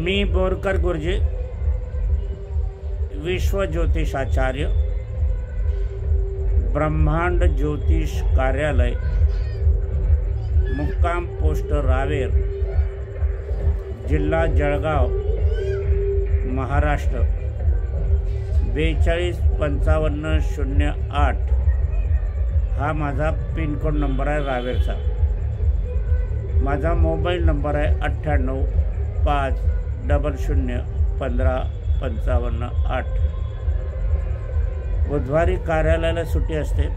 मी बोरकर गुरुजी, विश्व ज्योतिषाचार्य, ब्रह्मांड ज्योतिष कार्यालय, मुक्काम पोस्ट रावेर, जिल्हा जळगाव, महाराष्ट्र 425508 हा माझा पिनकोड नंबर आहे रावेरचा। माझा मोबाईल नंबर आहे 9850015558। बुधवारी कार्यालयाला सुट्टी असते।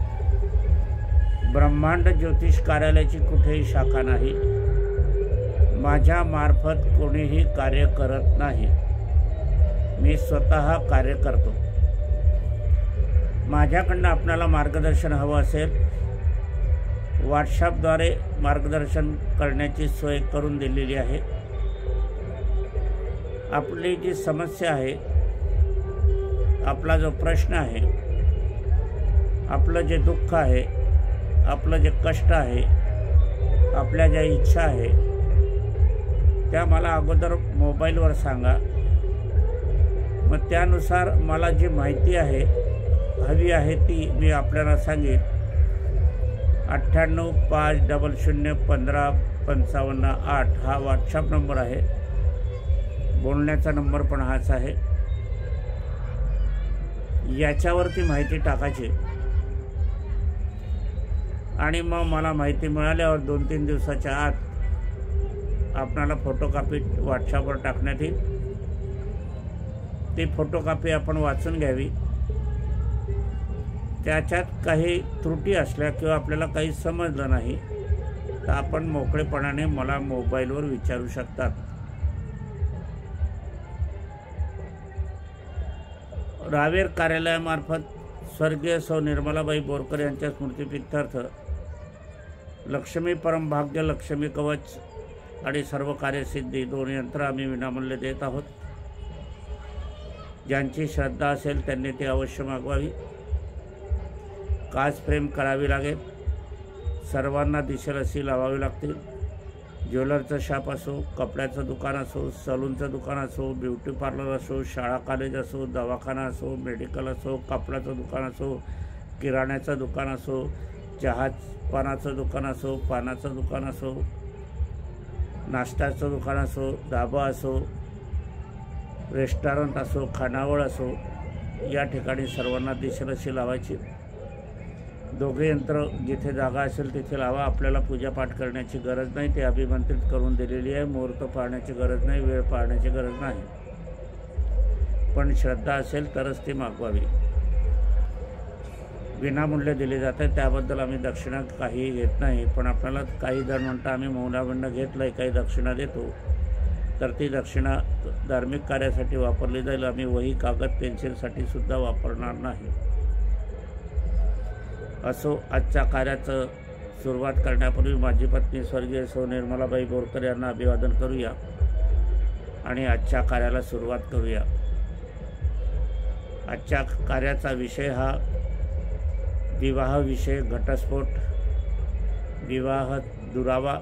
ब्रह्मांड ज्योतिष कार्यालयाची कुठेही शाखा नाही। माझ्या मार्फत कोणीही कार्य करत नाही, मी स्वतः कार्य करतो। माझ्याकडनं आपल्याला मार्गदर्शन हवं असेल, व्हॉट्सॲपद्वारे मार्गदर्शन करण्याची सोय करून दिलेली आहे। आपली जी समस्या आहे, आपला जो प्रश्न आहे, आपलं जे दुःख आहे, आपलं जे कष्ट आहे, आपल्या ज्या इच्छा आहे त्या मला अगोदर मोबाईलवर सांगा। मग त्यानुसार मला जी माहिती आहे हवी आहे ती मी आपल्याला सांगेन। 9850015558 हा व्हॉट्सॲप नंबर आहे। बोलण्याचा नंबर पण हाच आहे। याच्यावरती माहिती टाकायची आणि मग मला माहिती मिळाल्यावर 2-3 दिवसाच्या आत आपल्याला फोटोकॉपी व्हॉट्सॲपवर टाकण्यात येईल। ती फोटोकॉपी आपण वाचून घ्यावी। त्याच्यात काही त्रुटी असल्या किंवा आपल्याला काही समजलं नाही तर आपण मोकळेपणाने मला मोबाईलवर विचारू शकतात। रावेर कार्यालयामार्फत स्वर्गीय सौ निर्मलाबाई बोरकर यांच्या स्मृतिप्रित्यर्थ लक्ष्मी परमभाग्य, लक्ष्मी कवच आणि सर्व कार्यसिद्धी 2 यंत्र आम्ही विनामूल्य देत आहोत। ज्यांची श्रद्धा असेल त्यांनी ती अवश्य मागवावी। काच फ्रेम करावी लागेल, सर्वांना दिसेल अशी लावावी लागतील। ज्वेलरचं शॉप असो, कपड्याचं दुकान असो, सलूनचं दुकान असो, ब्युटी पार्लर असो, शाळा कॉलेज असो, दवाखाना असो, मेडिकल असो, कपड्याचं दुकान असो, किराण्याचं दुकान असो, पानाचं दुकान असो, पानाचं दुकान असो, नाश्त्याचं दुकान असो, धाबा असो, रेस्टॉरंट असो, खानावळ असो, या ठिकाणी सर्वांना दिसेल अशी लावायची। 2 यंत्र जिथे जागा असेल तिथे लावा। आपल्याला पूजापाठ करण्याची गरज नाही, ते अभिमंत्रित करून दिलेली आहे। मुहूर्त पाहण्याची गरज नाही, वेळ पाहण्याची गरज नाही, पण श्रद्धा असेल तरच ती मागवावी। विनामूल्य दिले जाते, त्याबद्दल आम्ही दक्षिणा काही घेत नाही। पण आपल्याला काही जण म्हणता आम्ही मौलाकडनं घेतलं आहे, काही दक्षिणा देतो, तर ती दक्षिणा धार्मिक कार्यासाठी वापरली जाईल। आम्ही वही, कागद, पेन्सिलसाठी सुद्धा वापरणार नाही। असो, आजच्या कार्याचं सुरुवात करण्यापूर्वी माझी पत्नी स्वर्गीय सौ निर्मलाबाई बोरकर यांना अभिवादन करूया आणि आजच्या कार्याला सुरुवात करूया। आजच्या कार्याचा विषय हा विवाह विषय, घटस्फोट, विवाहात दुरावा,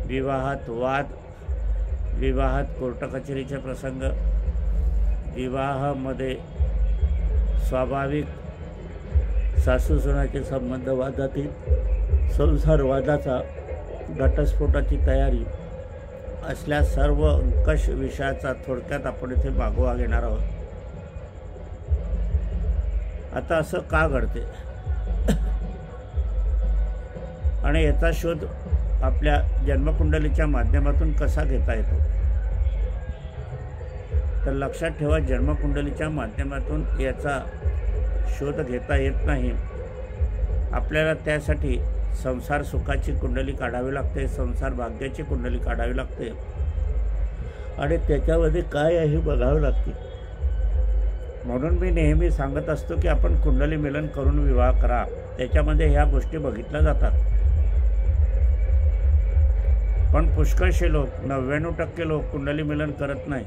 विवाहात वाद, विवाहात कोर्ट कचेरीचे प्रसंग, विवाहामध्ये स्वाभाविक सासू सुनाचे संबंध वादातील, संसार वादाचा, घटस्फोटाची तयारी असल्या सर्व अंकश विषयाचा थोडक्यात आपण इथे मागोवा घेणार आहोत। आता असं का घडते आणि याचा शोध आपल्या जन्मकुंडलीच्या माध्यमातून कसा घेता येतो, तर लक्षात ठेवा, जन्मकुंडलीच्या माध्यमातून याचा शोध घेता येत नाही। आपल्याला त्यासाठी संसार सुखाची कुंडली काढावी लागते, संसार भाग्याची कुंडली काढावी लागते आणि त्याच्यामध्ये काय आहे बघावं लागते। म्हणून मी नेहमी सांगत असतो की आपण कुंडली मिलन करून विवाह करा, त्याच्यामध्ये ह्या गोष्टी बघितल्या जातात। पण पुष्कळशे लोक, 99% लोक कुंडली मिलन करत नाही।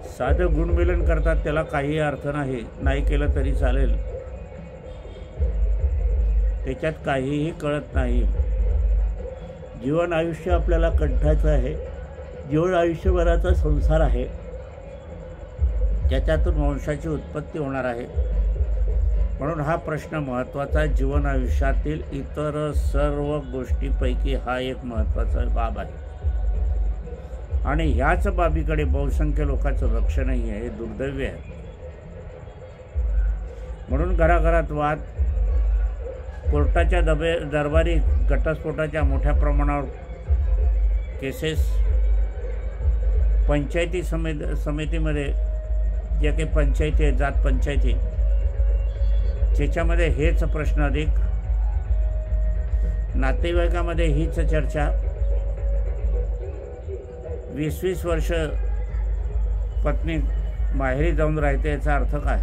साधं गुणमिलन करतात, त्याला काही अर्थ नाही केलं तरी चालेल, त्याच्यात काहीही कळत नाही। जीवन आयुष्य आपल्याला कंठायचं आहे, जीवन आयुष्यभराचा संसार आहे, ज्याच्यातून वंशाची उत्पत्ती होणार आहे. म्हणून हा प्रश्न महत्त्वाचा. जीवन आयुष्यातील इतर सर्व गोष्टीपैकी हा एक महत्त्वाचा बाब आहे आणि ह्याच बाबीकडे बहुसंख्य लोकांचं लक्ष नाही आहे. हे दुर्दैवी आहे. म्हणून घराघरात वाद, कोर्टाच्या दरबारी घटस्फोटाच्या मोठ्या प्रमाणावर केसेस, पंचायती समितीमध्ये ज्या काही पंचायती आहेत, जात पंचायती, त्याच्यामध्ये हेच प्रश्न अधिक. नातेवाईकामध्ये हीच चर्चा. 20-20 वर्ष पत्नी माहेरी जाऊन राहते, याचा अर्थ काय?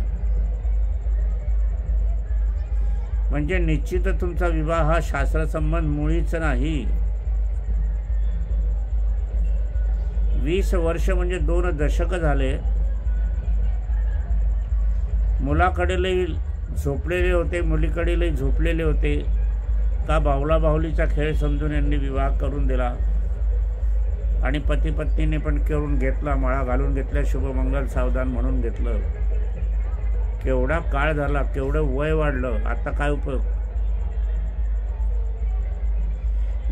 म्हणजे निश्चित तुमचा विवाह हा शास्त्रसंबंध मुळीच नाही. 20 वर्ष म्हणजे 2 दशक झाले. मुलाकडेही झोपलेले होते, मुलीकडेही झोपलेले होते. का बाहुला बाहुलीचा खेळ समजून यांनी विवाह करून दिला आणि पती पत्नीने पण करून घेतला, माळा घालून घेतल्या, शुभमंगल सावधान म्हणून घेतलं. केवढा काळ झाला, केवढं वय वाढलं, आता काय उपयोग?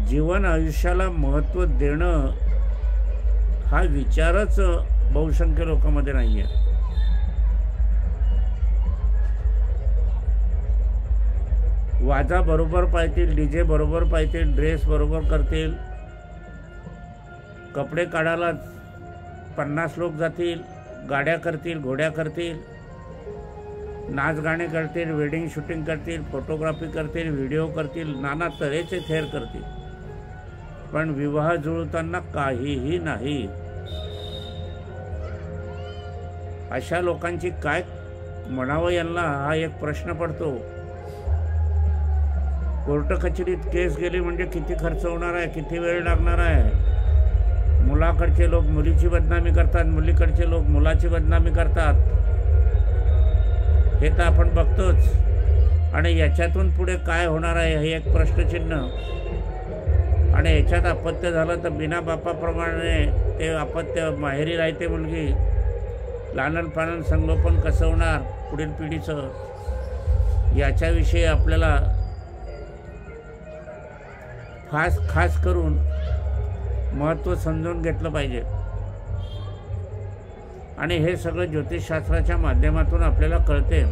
जीवन आयुष्याला महत्त्व देणं हा विचारच बहुसंख्य लोकांमध्ये नाही आहे. वाजा बरोबर पाहतील, डीजे बरोबर पाहतील, ड्रेस बरोबर करतील, कपडे काढायला 50 लोक जातील, गाड्या करतील, घोड्या करतील, नाच गाणे करतील, वेडिंग शूटिंग करतील, फोटोग्राफी करतील, व्हिडिओ करतील, नाना तऱ्हेचे थेर करतील. पण विवाह जुळताना काहीही नाही. अशा लोकांची काय म्हणावं यांना, हा एक प्रश्न पडतो. कोर्ट कचेरीत केस गेली म्हणजे किती खर्च होणार आहे, किती वेळ लागणार आहे. मुलाकडचे लोक मुलीची बदनामी करतात, मुलीकडचे लोक मुलाची बदनामी करतात. हे तर आपण बघतोच. आणि याच्यातून पुढे काय होणार आहे हे एक प्रश्नचिन्ह. आणि याच्यात अपत्य झालं तर बिना बापाप्रमाणे ते अपत्य माहेरी राहते मुलगी. लालन पालन संगोपन कसं होणार पुढील पिढीचं, याच्याविषयी आपल्याला खास करून महत्त्व समजून घेतलं पाहिजे. आणि हे सगळं ज्योतिषशास्त्राच्या माध्यमातून आपल्याला कळते.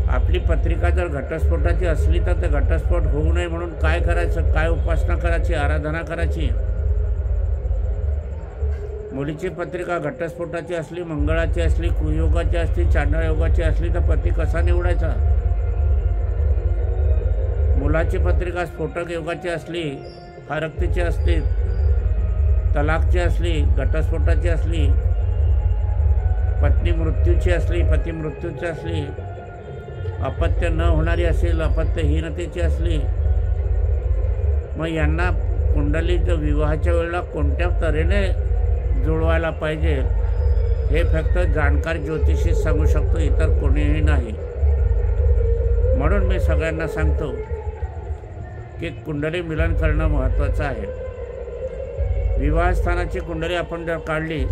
आपली पत्रिका जर घटस्फोटाची असली तर ते घटस्फोट होऊ नये म्हणून काय करायचं, काय उपासना करायची, आराधना करायची. मुलीची पत्रिका घटस्फोटाची असली, मंगळाची असली, कुयोगाची असली, चांडळ योगाची असली तर पती कसा निवडायचा. मुलाची पत्रिका स्फोटक योगाची असली, फारक्तीची असली, तलाकची असली, घटस्फोटाची असली, पत्नी मृत्यूची असली, पती मृत्यूची असली, अपत्य न होणारी असेल, अपत्यहीनतेची असली, मग यांना कुंडलीचं विवाहाच्या वेळेला कोणत्या तऱ्हेने जुळवायला पाहिजे हे फक्त जाणकार ज्योतिषीच सांगू शकतो, इतर कोणीही नाही. म्हणून मी सगळ्यांना सांगतो की कुंडली मिलन करणं महत्त्वाचं आहे. विवाहस्थानाची कुंडली आपण जर काढली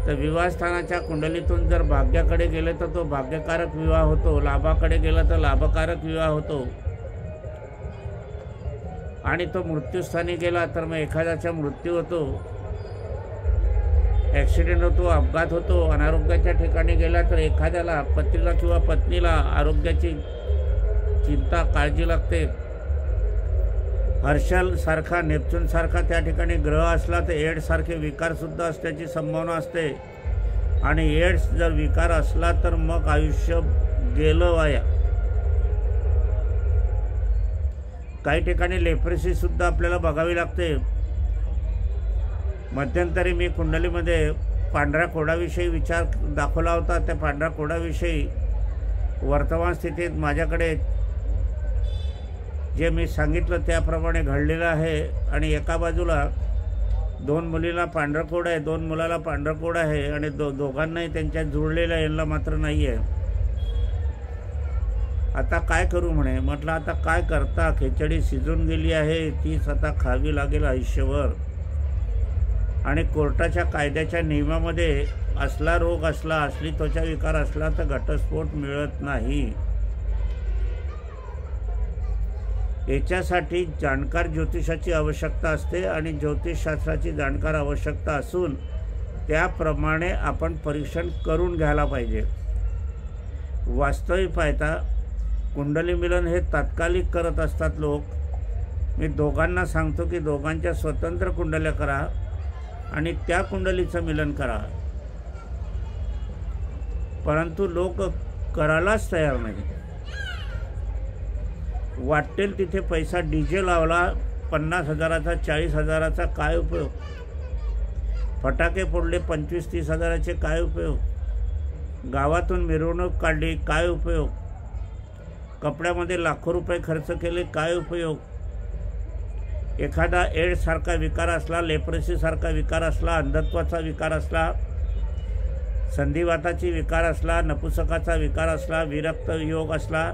तर विवाहस्थानाच्या कुंडलीतून जर भाग्याकडे गेले तर तो भाग्यकारक विवाह होतो, लाभाकडे गेला तर लाभकारक विवाह होतो. आणि तो मृत्यूस्थानी गेला तर मग एखाद्याचा मृत्यू होतो, ॲक्सिडेंट होतो, अपघात होतो. अनारोग्याच्या ठिकाणी गेला तर एखाद्याला पतीला किंवा पत्नीला आरोग्याची चिंता काळजी लागते. हर्षल सारखा, नेपच्यून सारखा त्या ठिकाणी ग्रह असला तर एड्स सारखे विकारसुद्धा असण्याची संभावना असते. आणि एड्स जर विकार असला तर मग आयुष्य गेलं वाया. काही ठिकाणी लेप्रेसीसुद्धा आपल्याला बघावी लागते. मध्यंतरी मी कुंडलीमध्ये पांढऱ्या कोडाविषयी विचार दाखवला होता. त्या पांढऱ्या कोडाविषयी वर्तमान स्थितीत माझ्याकडे जे मी सांगितलं त्याप्रमाणे घडलेलं आहे. आणि एका बाजूला 2 मुलीला पांढरं कोड आहे, 2 मुलाला पांढरं कोड आहे आणि दोघांनाही त्यांच्यात जुळलेलं यांना मात्र नाही आहे. आता काय करू म्हणे. म्हटलं आता काय करता, खिचडी शिजून गेली आहे, तीच आता खावी लागेल आयुष्यभर. आणि कोर्टाच्या कायद्याच्या नियमामध्ये असला रोग असला, असली त्वचा विकार असला तर घटस्फोट मिळत नाही। याच्यासाठी जाणकार ज्योतिषाची आवश्यकता असते आणि ज्योतिषशास्त्राची जाणकार आवश्यकता असून त्याप्रमाणे आपण परीक्षण करून घ्यायला पाहिजे। वास्तविक पाहता कुंडली मिलन हे तात्कालिक करत असतात लोक। मी दोघांना सांगतो की दोघांच्या स्वतंत्र कुंडल्या करा आणि त्या कुंडलीचं मिलन करा, परंतु लोक करायलाच तयार नाही। वाटेल तिथे पैसा डीजे लावला 50,000चा 40,000चा, काय उपयोग? फटाके फोडले 25-30 हजाराचे, काय उपयोग? गावातून मिरवणूक काढली, काय उपयोग? कपड्यामध्ये लाखो रुपये खर्च केले, काय उपयोग? एखादा एड्ससारखा विकार असला, लेप्रेसीसारखा विकार असला, अंधत्वाचा विकार असला, संधिवाताची विकार असला, नपुसकाचा विकार असला, विरक्त योग असला,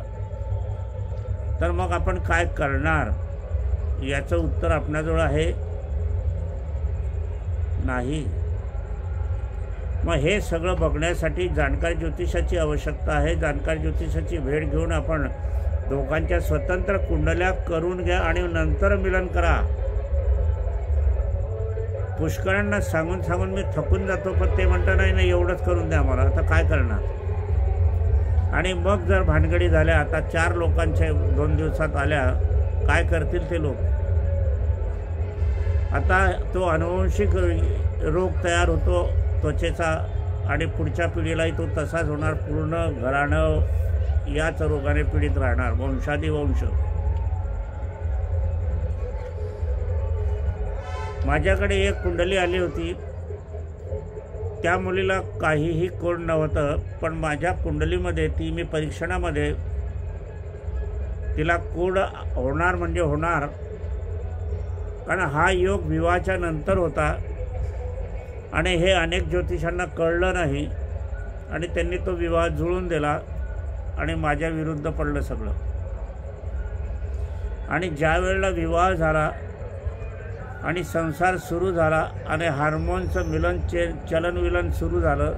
तर मग आपण काय करणार? याचं उत्तर आपणाजवळ आहे नाही। मग हे सगळं बघण्यासाठी जाणकार ज्योतिषाची आवश्यकता आहे। जाणकार ज्योतिषाची भेट घेऊन आपण दोघांच्या स्वतंत्र कुंडल्या करून घ्या आणि नंतर मिलन करा। पुष्कळांना सांगून सांगून मी थकून जातो, पण ते म्हणतात नाही नाही एवढंच करून द्या मला, आता काय करणार? आणि मग जर भानगडी झाल्या, आता 4 लोकांच्या 2 दिवसात आल्या, काय करतील ते लोक? आता तो अनुवंशिक रोग तयार होतो त्वचेचा आणि पुढच्या पिढीलाही तो तसाच होणार। पूर्ण घराणं याच रोगाने पीडित राहणार, वंशादिवंश। माझ्याकडे एक कुंडली आली होती, त्या मुलीला काहीही कोण नव्हतं, पण माझ्या कुंडलीमध्ये ती मी परीक्षणामध्ये तिला कोड होणार म्हणजे होणार, कारण हा योग विवाहाच्या नंतर होता आणि हे अनेक ज्योतिषांना कळलं नाही आणि त्यांनी तो विवाह जुळून दिला आणि माझ्या विरुद्ध पडलं सगळं। आणि ज्या वेळेला विवाह झाला आणि संसार सुरू झाला आणि हार्मोनचं मिलन चलनविलन सुरू झालं,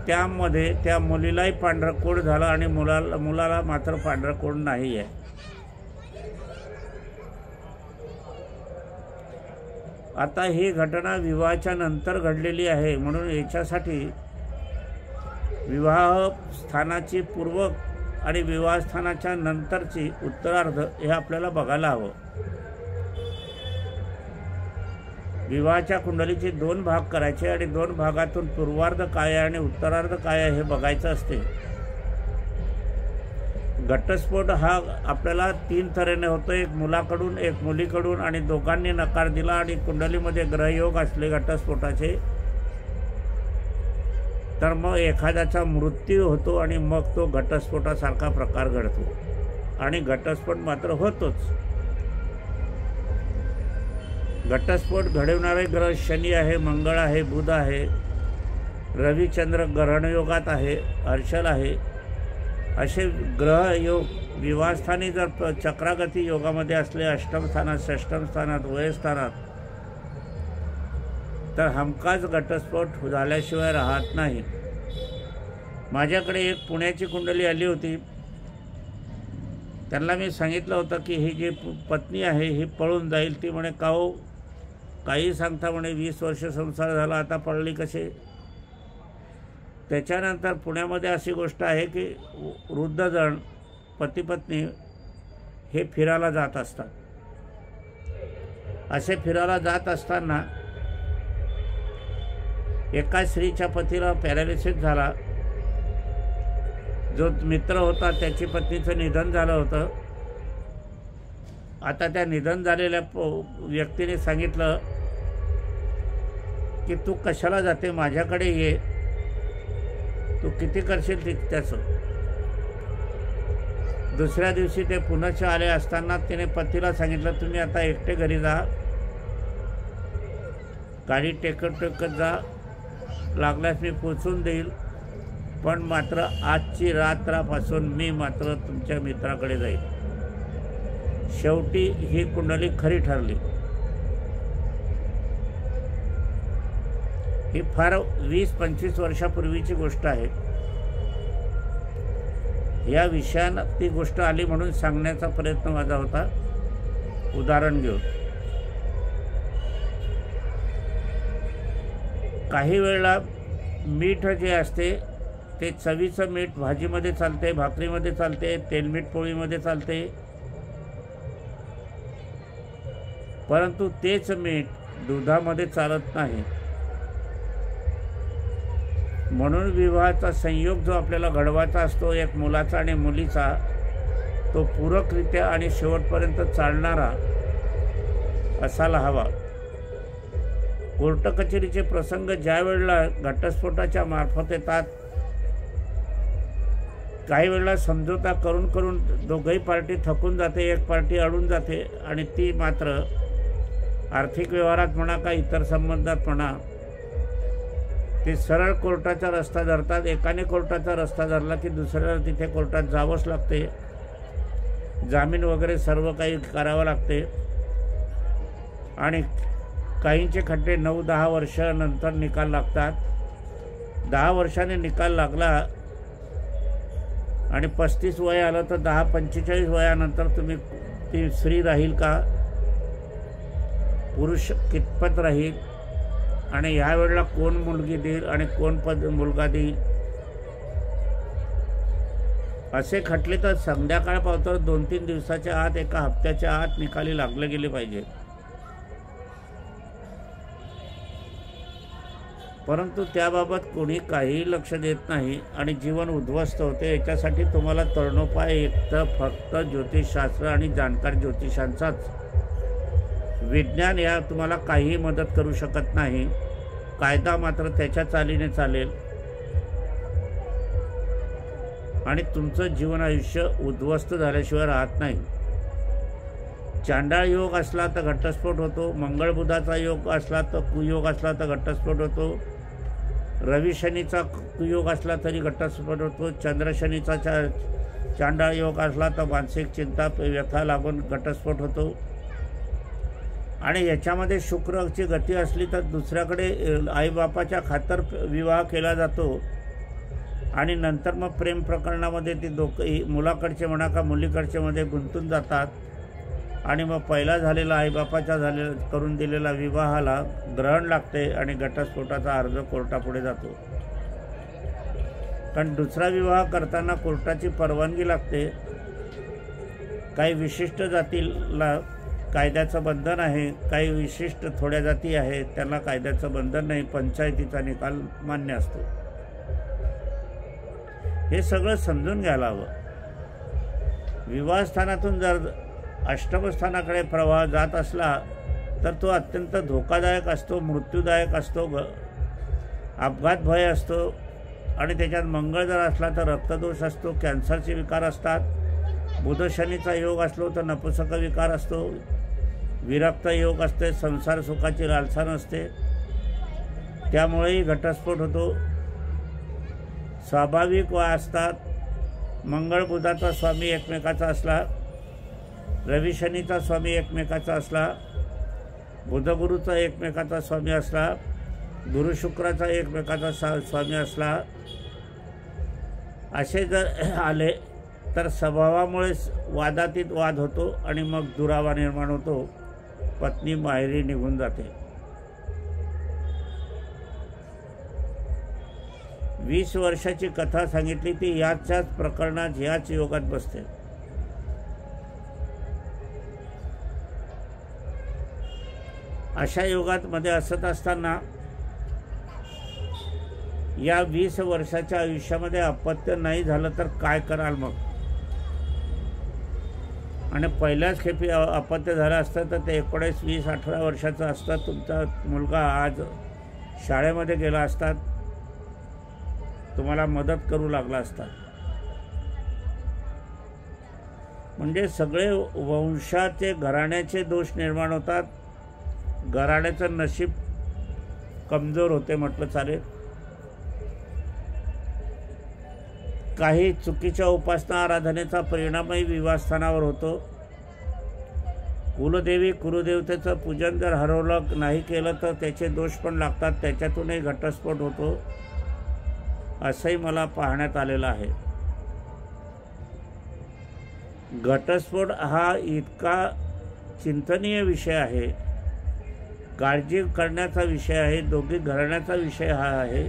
त्यामध्ये त्या मुलीलाही पांढरं कोड झालं आणि मुलाला मात्र पांढरं कोड नाही आहे। आता ही घटना विवाहाच्या नंतर घडलेली आहे, म्हणून याच्यासाठी विवाह स्थानाची पूर्व आणि विवाह स्थानाच्या नंतरची उत्तरार्ध हे आपल्याला बघायला हवं। विवाहाच्या कुंडलीचे 2 भाग करायचे आणि 2 भागातून पूर्वार्ध काय आहे आणि उत्तरार्ध काय आहे हे बघायचं असते। घटस्फोट हा आपल्याला 3 तऱ्हेने होतो, एक मुलाकडून एक मुलीकडून, आणि दोघांनी नकार दिला आणि कुंडलीमध्ये ग्रहयोग असले घटस्फोटाचे तर मग एखाद्याचा मृत्यू होतो आणि मग तो घटस्फोटासारखा प्रकार घडतो आणि घटस्फोट मात्र होतोच। घटस्फोट घडवणारे ग्रह शनी आहे, मंगळ आहे, बुध आहे, रविचंद्र ग्रहणयोगात आहे, हर्षल आहे। असे ग्रह योग विवाहस्थानी जर चक्रागती योगामध्ये असले, अष्टम स्थानात, षष्टम स्थानात, वयस्थानात, तर हमखास घटस्फोट झाल्याशिवाय राहत नाही। माझ्याकडे एक पुण्याची कुंडली आली होती, त्यांना मी सांगितलं होतं की ही जी पत्नी आहे ही पळून जाईल। ती म्हणे का हो काही सांगता म्हणे, 20 वर्ष संसार झाला, आता पळली कसे? त्याच्यानंतर पुण्यामध्ये अशी गोष्ट आहे की वृद्धजण पती पत्नी हे फिरायला जात असतात। असे फिरायला जात असताना एका स्त्रीच्या पतीला पॅरालिसिस झाला, जो मित्र होता त्याची पत्नीचं निधन झालं होतं। आता त्या निधन झालेल्या व्यक्तीने सांगितलं की तू कशाला जाते, माझ्याकडे ये, तू किती करशील त्याचं। दुसऱ्या दिवशी ते पुनश्च आले असताना तिने पतीला सांगितलं तुम्ही आता एकटे घरी जा, गाडी टेकत जा, लागल्यास मी पोचून देईल, पण मात्र आजची रात्रापासून मी मात्र तुमच्या मित्राकडे जाईल। शेवटी ही कुंडली खरी ठरली। ही फार 20-25 वर्षापूर्वीची गोष्ट आहे. या विषयानं ती गोष्ट आली म्हणून सांगण्याचा प्रयत्न माझा होता, उदाहरण घेऊन. काही वेळेला मीठ जे असते ते चवीचं मीठ भाजीमध्ये चालते, भाकरीमध्ये चालते, तेलमीठ पोळीमध्ये चालते, परंतु तेच मीठ दुधामध्ये चालत नाही. म्हणून विवाहाचा संयोग जो आपल्याला घडवायचा असतो, एक मुलाचा आणि मुलीचा, तो पूरकरित्या आणि शेवटपर्यंत चालणारा असायला हवा. कोर्ट कचेरीचे प्रसंग ज्या वेळेला घटस्फोटाच्या मार्फत येतात, काही वेळेला समझोता करून करून दोघंही पार्टी थकून जाते, एक पार्टी अडून जाते आणि ती मात्र आर्थिक व्यवहारात म्हणा का इतर संबंधात म्हणा ते सरळ कोर्टाचा रस्ता धरतात. एकाने कोर्टाचा रस्ता धरला की दुसऱ्याला तिथे कोर्टात जावंच लागते, जामीन वगैरे सर्व काही करावं लागते आणि काहींचे खड्डे 9-10 वर्षानंतर निकाल लागतात. 10 वर्षाने निकाल लागला आणि 35 वय आलं तर 10-45 वयानंतर तुम्ही ती स्त्री राहील का, पुरुष कितपत राहील आणि ह्या वेळेला कोण मुलगी देईल आणि कोण मुलगा देईल, असे खटले तर संध्याकाळपावतर 2-3 दिवसाच्या आत, एका हप्त्याच्या आत निकाली लागले गेले पाहिजे. परंतु त्याबाबत कोणी काहीही लक्ष देत नाही आणि जीवन उद्ध्वस्त होते. याच्यासाठी तुम्हाला तरणोपाय एकतर फक्त ज्योतिषशास्त्र आणि जाणकार ज्योतिषांचाच. विज्ञान या तुम्हाला काहीही मदत करू शकत नाही. कायदा मात्र त्याच्या चालीने चालेल आणि तुमचं जीवन आयुष्य उद्ध्वस्त झाल्याशिवाय राहत नाही. चांडाळ योग असला तर घटस्फोट होतो, मंगळ बुधाचा योग असला तर कुयोग असला तर घटस्फोट होतो, रवी शनीचा कुयोग असला तरी घटस्फोट होतो, चंद्र शनीचा चांडाळ योग असला तर मानसिक चिंता व्यथा लागून घटस्फोट होतो आणि याच्यामध्ये शुक्रची गती असली तर दुसऱ्याकडे आईबापाच्या खातर विवाह केला जातो आणि नंतर मग प्रेम प्रकरणामध्ये ती दोघंही मुलाकडचे म्हणा का मुलीकडचे मध्ये गुंतून जातात आणि मग पहिला झालेला आईबापाच्या करून दिलेला विवाहाला ग्रहण लागते आणि घटस्फोटाचा अर्ज कोर्टापुढे जातो. कारण दुसरा विवाह करताना कोर्टाची परवानगी लागते. काही विशिष्ट जातीला कायद्याचं बंधन आहे, काही विशिष्ट थोड्या जाती आहेत त्यांना कायद्याचं बंधन नाही, पंचायतीचा निकाल मान्य असतो. हे सगळं समजून घ्यायला हवं. विवाहस्थानातून जर अष्टमस्थानाकडे प्रवाह जात असला तर तो अत्यंत धोकादायक असतो, मृत्यूदायक असतो, अपघात भय असतो आणि त्याच्यात मंगळ जर असला तर रक्तदोष असतो, कॅन्सरचे विकार असतात. बुध शनीचा योग असलो तर नपुंसक विकार असतो, विरक्त योग असते, संसार सुखाची लालसा नसते, त्यामुळेही घटस्फोट होतो. स्वाभाविक वा असतात. मंगळ बुधाचा स्वामी एकमेकाचा असला, रवी शनीचा स्वामी एकमेकाचा असला, बुधगुरूचा एकमेकाचा स्वामी असला, गुरु शुक्राचा एकमेकाचा स्वामी असला, असे जर आले तर स्वभावामुळे वादातीत वाद होतो आणि मग दुरावा निर्माण होतो. पत्नी माहेरी निघून जाते. 20 वर्षाची कथा सांगितली ती याच्याच प्रकरणात ह्याच योगात बसते. अशा योगात मध्ये असत असताना या 20 वर्षाच्या आयुष्यामध्ये अपत्य नाही झालं तर काय कराल मग? आणि पहिल्याच खेपी अपत्य झालं असतं तर ते 19, 20, 18 वर्षाचं असतं. तुमचा मुलगा आज शाळेमध्ये गेला असतात, तुम्हाला मदत करू लागला असता. म्हणजे सगळे वंशाचे घराण्याचे दोष निर्माण होतात. घराण्याचं नशीब कमजोर होते म्हटलं चालेल. काही चुकीच्या उपासना आराधनेचा परिणामही विवाहस्थानावर होतो. कुलदेवी कुलदेवतेचं पूजन जर हरवलं नाही केलं तर त्याचे दोष पण लागतात, त्याच्यातूनही घटस्फोट होतो असंही मला पाहण्यात आलेलं आहे. घटस्फोट हा इतका चिंतनीय विषय आहे, काळजी करण्याचा विषय आहे, दोघी घराण्याचा विषय हा आहे.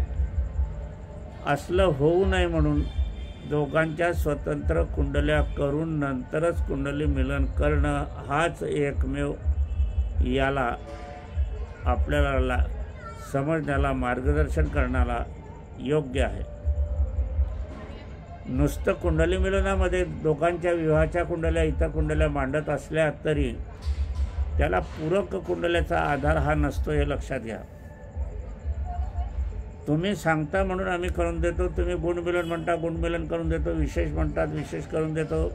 असलं होऊ नये म्हणून दोघांच्या स्वतंत्र कुंडल्या करून नंतरच कुंडली मिलन करणं हाच एकमेव याला आपल्याला समजण्याला मार्गदर्शन करण्याला योग्य आहे. नुसतं कुंडली मिलनामध्ये दोघांच्या विवाहाच्या कुंडल्या इतर कुंडल्या मांडत असल्या तरी त्याला पूरक कुंडल्याचा आधार हा नसतो, हे लक्षात घ्या. तुम्ही सांगता म्हणून आम्ही करून देतो, तुम्ही गुणमिलन म्हणता गुणमिलन करून देतो, विशेष म्हणतात विशेष करून देतो,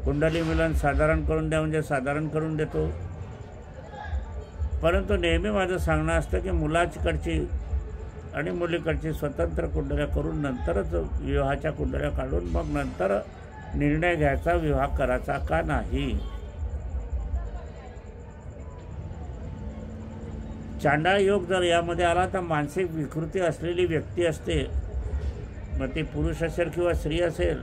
कुंडली मिलन साधारण करून द्या म्हणजे साधारण करून देतो. परंतु नेहमी माझं सांगणं असतं की मुलाकडची आणि मुलीकडची स्वतंत्र कुंडल्या करून नंतरच विवाहाच्या कुंडल्या काढून मग नंतर निर्णय घ्यायचा विवाह करायचा का नाही. चांडाळ योग जर यामध्ये आला तर मानसिक विकृती असलेली व्यक्ती असते, मग ती पुरुष असेल किंवा स्त्री असेल.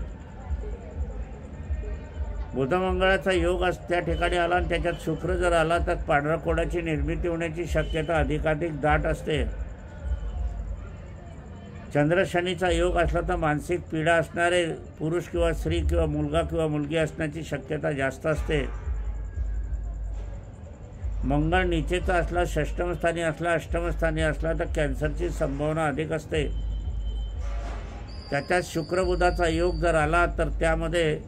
बुधमंगळाचा योग त्या ठिकाणी आला आणि त्याच्यात शुक्र जर आला तर पांढऱ्या कोडाची निर्मिती होण्याची शक्यता अधिकाधिक दाट असते. चंद्र शनीचा योग असला तर मानसिक पीडा असणारे पुरुष किंवा स्त्री किंवा मुलगा किंवा मुलगी असण्याची शक्यता जास्त असते. मंगळ नीचेचा असला, षष्टम स्थानी असला, अष्टम स्थानी असला तर कॅन्सरची संभावना अधिक असते. त्याच्यात शुक्रबुधाचा योग जर आला तर त्यामध्ये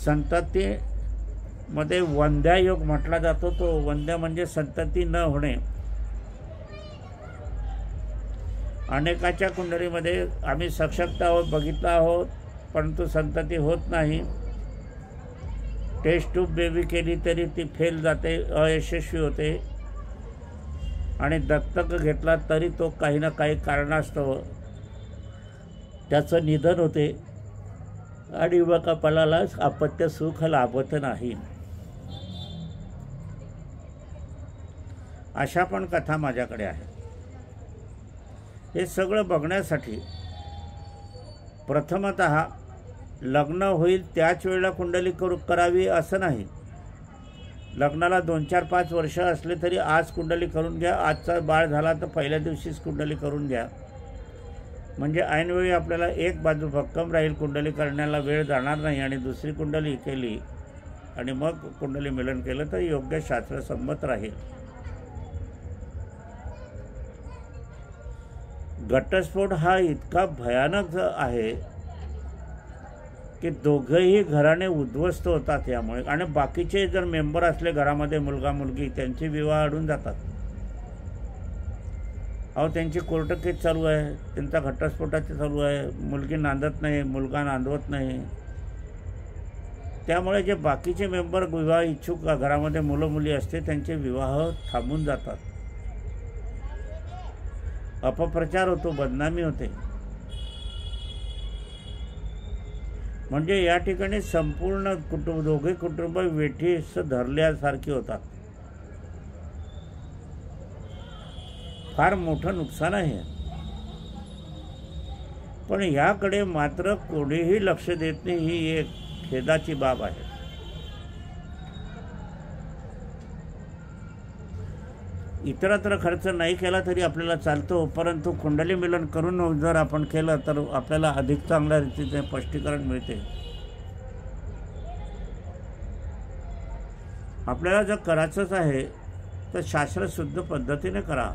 संततीमध्ये वंध्या योग म्हटला जातो. तो वंध्या म्हणजे संतती न होणे. अनेकाच्या कुंडलीमध्ये आम्ही सशक्त आहोत, बघितलं आहोत, परंतु संतती होत नाही. टेस्ट ट्यूब बेबी केली तरी ती फेल जाते, अयशस्वी होते. आणि दत्तक घेतला तरी तो काही ना काही कारणास्तव त्याचं निधन होते आणि मग आपल्याला अपत्य सुख लाभत नाही. अशा पण कथा माझ्याकडे आहेत. हे सगळं बघण्यासाठी प्रथमतः लग्न होईल त्याच वेळेला कुंडली करावी असं नाही. लग्नाला 2, 4, 5 वर्ष असले तरी आज कुंडली करून घ्या. आजचा बाळ झाला तर पहिल्या दिवशीच कुंडली करून घ्या, म्हणजे ऐनवेळी आपल्याला एक बाजू भक्कम राहील, कुंडली करण्याला वेळ जाणार नाही. आणि दुसरी कुंडली केली आणि मग कुंडली मिलन केलं तर योग्य शास्त्रसंमत राहील. घटस्फोट हा इतका भयानक आहे की दोघंही घराने उद्ध्वस्त होतात यामुळे. आणि बाकीचे जर मेंबर असले घरामध्ये, मुलगा मुलगी, त्यांचे विवाह अडून जातात. अहो त्यांची कोर्ट केस चालू आहे, त्यांचा घटस्फोटाचे चालू आहे, मुलगी नांदत नाही, मुलगा नांदवत नाही. त्यामुळे जे बाकीचे मेंबर विवाह इच्छुक घरामध्ये मुलं मुली असते त्यांचे विवाह थांबून जातात. अपप्रचार होतो, बदनामी होते. म्हणजे या ठिकाणी संपूर्ण दोघे कुटुंब वेठीस धरल्यासारखी होतात. फार मोठं नुकसान आहे. पण याकडे मात्र कोणीही लक्ष देत नाही, ही एक खेदाची बाब आहे. इतरत्र खर्च नाही केला तरी आपल्याला चालतो, परंतु कुंडली मिलन करून जर आपण केलं तर आपल्याला अधिक चांगल्या रीतीने स्पष्टीकरण मिळते. आपल्याला जर करायचंच आहे तर शास्त्रशुद्ध पद्धतीने करा.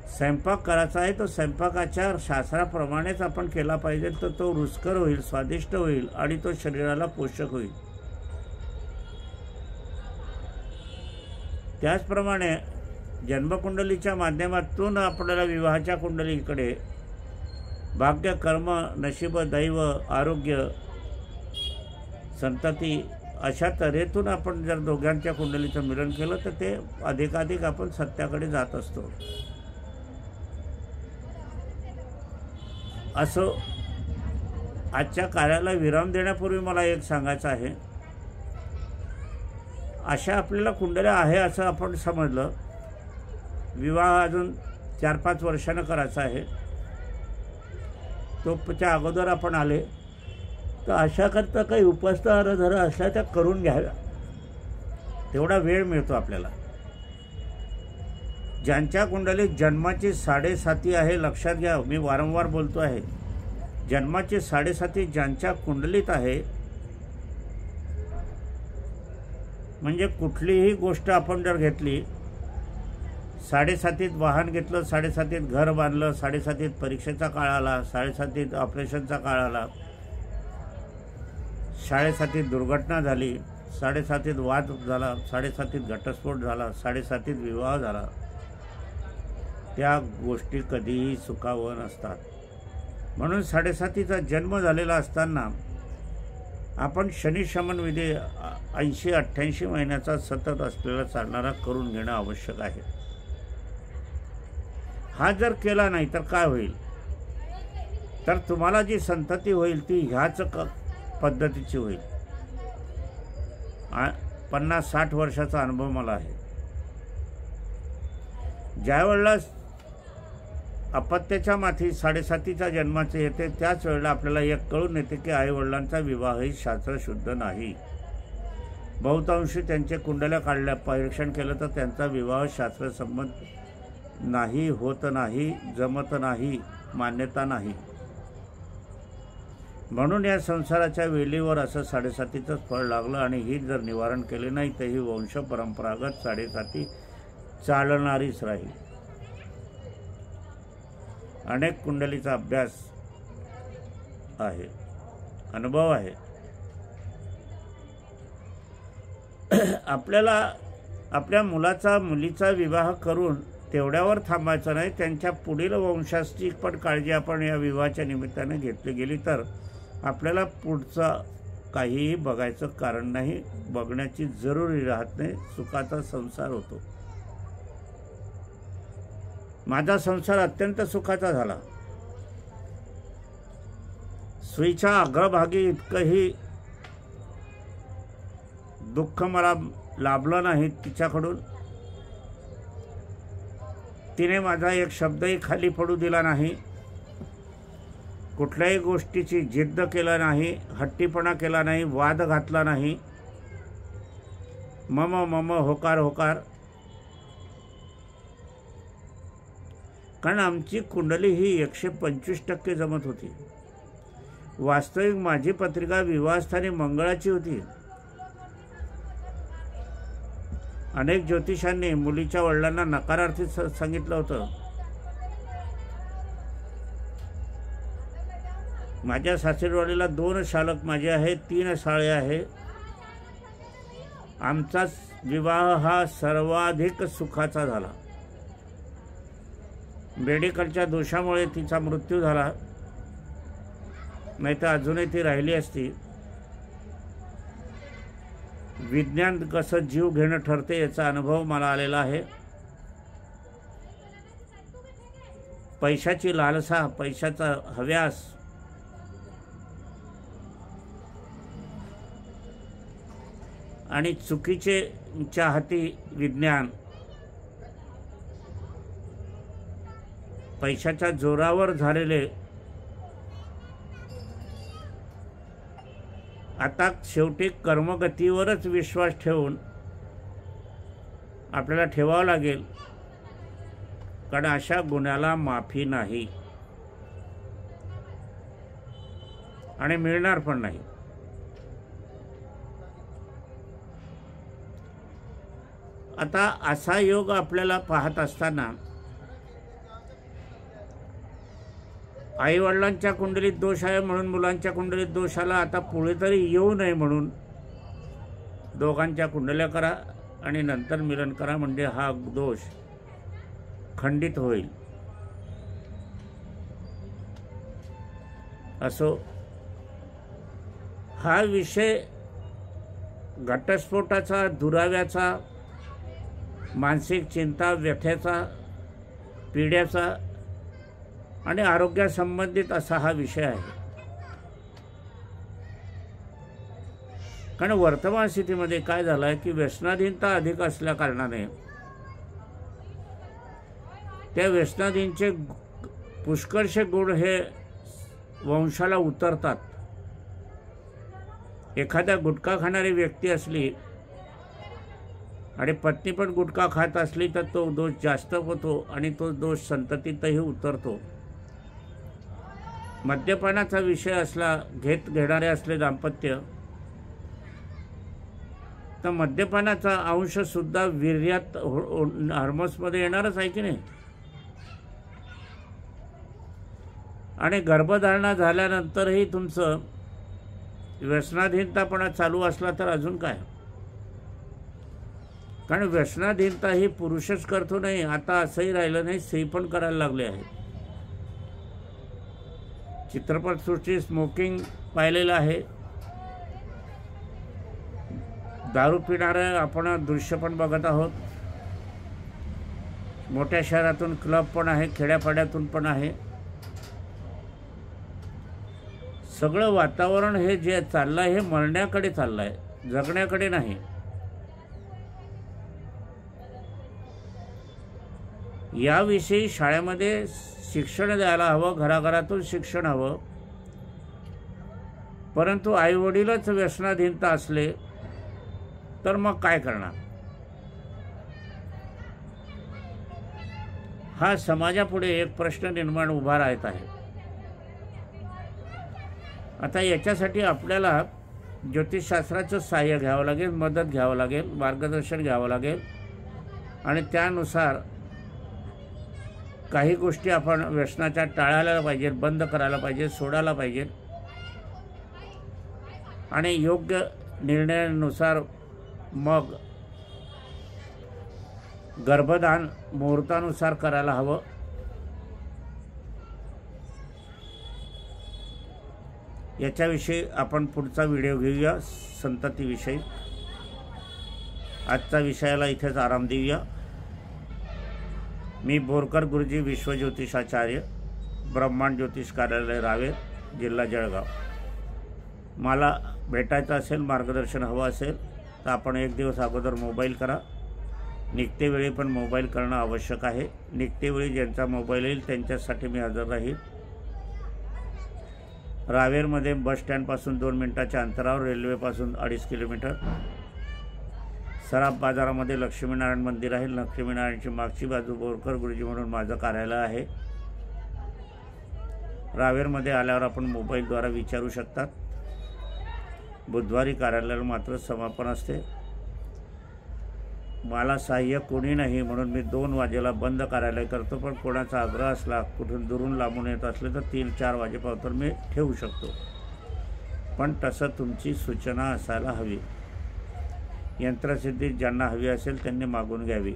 स्वयंपाक करायचा आहे तो स्वयंपाकाच्या शास्त्राप्रमाणेच आपण केला पाहिजे, तर तो रुचकर होईल, स्वादिष्ट होईल आणि तो शरीराला पोषक होईल. त्याचप्रमाणे जन्मकुंडलीच्या माध्यमातून आपल्याला विवाहाच्या कुंडलीकडे भाग्य, कर्म, नशीब, दैव, आरोग्य, संतती अशा तऱ्हेतून आपण जर दोघांच्या कुंडलीचं मिलन केलं तर ते अधिकाधिक आपण सत्याकडे जात असतो. असो आजच्या कार्याला विराम देण्यापूर्वी मला एक सांगायचं आहे. अशा आपल्याला कुंडल्या आहे असं आपण समजलं, विवाह अजून 4-5 वर्षानं करायचा आहे, तो त्या अगोदर आपण आले तर अशाकरता काही उपासना आराधना असल्या त्या करून घ्याव्या. तेवढा वेळ मिळतो आपल्याला. ज्यांच्या कुंडलीत जन्माची 7.5 आहे, लक्षात घ्या, मी वारंवार बोलतो आहे, जन्माची 7.5 ज्यांच्या कुंडलीत आहे, म्हणजे कुठलीही गोष्ट आपण जर घेतली, 7.5 वाहन घेतलं, 7.5 घर बांधलं, 7.5 परीक्षेचा काळ आला, 7.5 ऑपरेशनचा काळ आला, 7.5 दुर्घटना झाली, 7.5 वाद झाला, 7.5 घटस्फोट झाला, 7.5 विवाह झाला, त्या गोष्टी कधीही सुखावह नसतात. म्हणून 7.5चा जन्म झालेला असताना आपण शनिशमन विधी 80-88 महिन्याचा सतत असलेला चालणारा करून घेणं आवश्यक आहे. हा जर केला नाही तर काय होईल, तर तुम्हाला जी संतती होईल ती ह्याच पद्धतीची होईल. 50-60 वर्षाचा अनुभव मला आहे. ज्या वेळेला अपत्याच्या माथी 7.5च्या जन्माचे येते त्याच वेळेला आपल्याला एक कळून येते की आईवडिलांचा विवाहही शास्त्रशुद्ध नाही. बहुतांशी त्यांचे कुंडल्या काढल्या, परीक्षण केलं तर त्यांचा विवाह शास्त्रसंमत नाही, होत नाही, जमत नाही, मान्यता नाही. म्हणून या संसाराच्या वेलीवर असं 7.5चंच फळ लागलं. आणि ही जर निवारण केले नाही तर ही वंश परंपरागत 7.5 चालणारीच राहील. अनेक कुंडलीचा अभ्यास आहे, अनुभव आहे. आपल्याला आपल्या मुलाचा मुलीचा विवाह करून तेवढ्यावर थांबायचं नाही, त्यांच्या पुढील वंशाची पण काळजी आपण या विवाहाच्या निमित्ताने घेतली गेली तर आपल्याला पुढचं काहीही बघायचं कारण नाही, बघण्याची जरुरी राहत नाही, सुखाचा संसार होतो. माझा संसार अत्यंत सुखाचा झाला. स्त्रीच्या अग्रभागी इतकंही दुःख मला लाभलं नाही तिच्याकडून. तिने माझा एक शब्दही खाली पडू दिला नाही, कुठल्याही गोष्टीची जिद्द केला नाही, हट्टीपणा केला नाही, वाद घातला नाही. मम मम होकार होकार. कारण आमची कुंडली ही 125% जमत होती. वास्तविक माझी पत्रिका विवाहस्थानी मंगळाची होती. अनेक ज्योतिषांनी मुलीच्या वडिलांना नकारार्थी सांगितलं होतं. माझ्या सासरवाडीला 2 शालक माझे आहेत, 3 साळे आहे. आमचा विवाह हा सर्वाधिक सुखाचा झाला. मेडिकलच्या दोषामुळे तिचा मृत्यू झाला, नाही तर अजूनही ती राहिली असती. विज्ञान कसं जीव घेणं ठरते याचा अनुभव मला आलेला आहे. पैशाची लालसा, पैशाचा हव्यास, आणि चुकीच्या हाती विज्ञान, पैशाच्या जोरावर झालेले, आता शेवटी कर्मगतीवरच विश्वास ठेवून आपल्याला ठेवावं लागेल. कारण अशा गुन्ह्याला माफी नाही आणि मिळणार पण नाही. आता असा योग आपल्याला पाहत असताना आईवडिलांच्या कुंडलीत दोष आहे म्हणून मुलांच्या कुंडलीत दोष आला. आता पुढे तरी येऊ नये म्हणून दोघांच्या कुंडल्या करा आणि नंतर मिलन करा, म्हणजे हा दोष खंडित होईल. असो, हा विषय घटस्फोटाचा, दुराव्याचा, मानसिक चिंता, व्यथेचा, पिढ्याचा आणि आरोग्यासंबंधित असा हा विषय आहे. कारण वर्तमान स्थितीमध्ये काय झालं आहे की व्यसनाधीनता अधिक असल्या कारणाने त्या व्यसनाधीनचे पुष्कळशे गुण हे वंशाला उतरतात. एखादा गुटखा खाणारी व्यक्ती असली आणि पत्नी पण गुटखा खात असली तर तो दोष जास्त होतो आणि तो दोष संततीतही उतरतो. मद्यपानाचा विषय असला, घेणारे असले दाम्पत्य, तर मद्यपानाचा अंशसुद्धा वीर्यात हार्मोन्समध्ये येणारच आहे की नाही. आणि गर्भधारणा झाल्यानंतरही तुमचं व्यसनाधीनतापणा चालू असला तर अजून काय. कारण व्यसनाधीनता ही पुरुषच करतो नाही, आता असंही राहिलं नाही, स्त्री पण करायला लागले आहे. चित्रपटसृष्टी स्मोकिंग पाहिलेलं आहे, दारू पिणारं आपण दृश्य पण बघत आहोत. मोठ्या शहरातून क्लब पण आहे, खेड्यापाड्यातून पण आहे. सगळं वातावरण हे जे चाललं आहे हे मरण्याकडे चाललं आहे, जगण्याकडे नाही. याविषयी शाळेमध्ये शिक्षण द्यायला हवं, घराघरातून शिक्षण हवं. परंतु आईवडीलच व्यसनाधीनता असले तर मग काय करणार. हा समाजापुढे एक प्रश्न निर्माण उभा राहत आहे. आता याच्यासाठी आपल्याला ज्योतिषशास्त्राचं सहाय्य घ्यावं लागेल, मदत घ्यावं लागेल, मार्गदर्शन घ्यावं लागेल आणि त्यानुसार काही गोष्टी आपण व्यसनाच्या टाळायला पाहिजे, बंद करायला पाहिजे, सोडायला पाहिजे आणि योग्य निर्णयानुसार मग गर्भधान मुहूर्तानुसार करायला हवं. याच्याविषयी आपण पुढचा व्हिडिओ घेऊया, संततीविषयी. आजच्या विषयाला इथेच आराम देऊया. मी बोरकर गुरुजी, विश्वज्योतिषाचार्य, ब्रह्मांड ज्योतिष कार्यालय, रावेर, जिल्हा जळगाव. मला भेटायचं असेल, मार्गदर्शन हवं असेल तर आपण एक दिवस अगोदर मोबाईल करा. निघतेवेळी पण मोबाईल करणं आवश्यक आहे. निघतेवेळी ज्यांचा मोबाईल येईल त्यांच्यासाठी मी हजर राहील. रावेरमध्ये बस स्टँडपासून 2 मिनिटाच्या अंतरावर, रेल्वेपासून 2.5 किलोमीटर. सराफ बाजारामध्ये लक्ष्मीनारायण मंदिर आहे. लक्ष्मीनारायणची मागची बाजू बोरकर गुरुजी म्हणून माझं कार्यालय आहे. रावेरमध्ये आल्यावर आपण मोबाईलद्वारा विचारू शकतात. बुधवारी कार्यालयाला मात्र समापन असते. मला सहाय्य कोणी नाही म्हणून मी 2 वाजेला बंद कार्यालय करतो. पण कोणाचा आग्रह असला, कुठून दुरून लांबून येत असले तर 3-4 वाजेपर्यंत मी ठेवू शकतो. पण तसं तुमची सूचना असायला हवी. यंत्रसिद्धी ज्यांना हवी असेल त्यांनी मागून घ्यावी.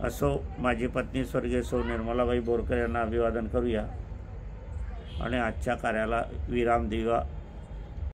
असो, माझी पत्नी स्वर्गीय सौ निर्मलाबाई बोरकर यांना अभिवादन करूया आणि आजच्या कार्याला विराम देऊया.